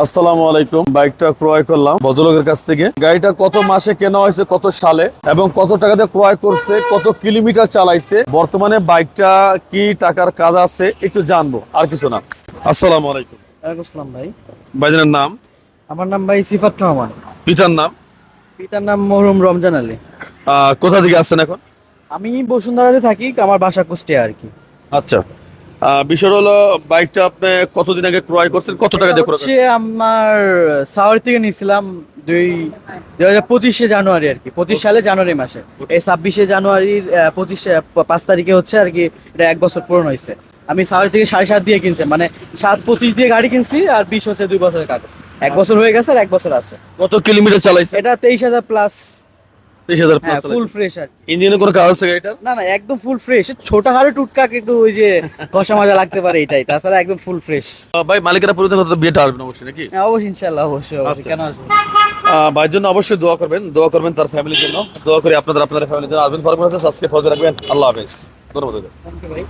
আসসালামু আলাইকুম। বাইকটা ক্রয় করলাম ভদ্রলোকের কাছ থেকে। গাড়িটা কত মাসে কেনা হয়েছে, কত সালে এবং কত টাকাতে ক্রয় করছে, কত কিলোমিটার চালাইছে, বর্তমানে বাইকটা কি টাকার কাজ আছে একটু জানবো, আর কিছু না। আসসালামু আলাইকুম। ওয়ালাইকুম আসসালাম ভাই। ভাইজানের নাম? আমার নাম ভাই সিফাত রহমান। পিতার নাম? পিতার নাম মরহুম রমজান আলী। কোথা থেকে আসছেন এখন? আমি বসুন্ধরাতে থাকি, আমার বাসা কুষ্টিয়া আর কি। আচ্ছা, বিষয় হলো বাইকটা আপনি কতদিন আগে ক্রয় করছেন, কত টাকা দিয়ে ক্রয় হচ্ছে করছেন? আমার সাওয়ার থেকে নিয়েছিলাম 2025 জানুয়ারি আর কি, 25 সালে জানুয়ারি মাসে। এই 26 জানুয়ারির 5 তারিখে হচ্ছে আর কি, এটা 1 বছর পূরণ হয়েছে। আমি সাওয়ার থেকে 7.5 দিয়ে কিনছি, মানে 7-25 দিয়ে গাড়ি কিনছি, আর 20 হচ্ছে 2 বছরের কাগজ। 1 বছর হয়ে গেছে আর 1 বছর আছে। কত কিলোমিটার চালাইছে? এটা 23,000 প্লাস। 23,000 হ্যাঁ, প্লাস ফুল ফ্রেশ আর কি। ইঞ্জিনে কোনো কাজ আছে গাড়িটার? না না, একদম ফুল ফ্রেশ। ছোটখাটো টুকটাক একটু ওই যে ঘষা মাজা লাগতে পারে, এটাই, তাছাড়া একদম ফুল ফ্রেশ। ভাই মালিকেরা পরিবর্তন হতে বিয়েটা আসবেন অবশ্যই নাকি? অবশ্যই, ইনশাল্লাহ, অবশ্যই অবশ্যই, আচ্ছা। কেন আসবো না? ভাইয়ের জন্য অবশ্যই দোয়া করবেন তার ফ্যামিলির জন্য। দোয়া করি আপনাদের ফ্যামিলির জন্য। আসবেন ফরমাস সাবস্ক্রাইব করে রাখবেন। আল্লাহ হাফেজ। ধন্যবাদ। Thank you, ভাই।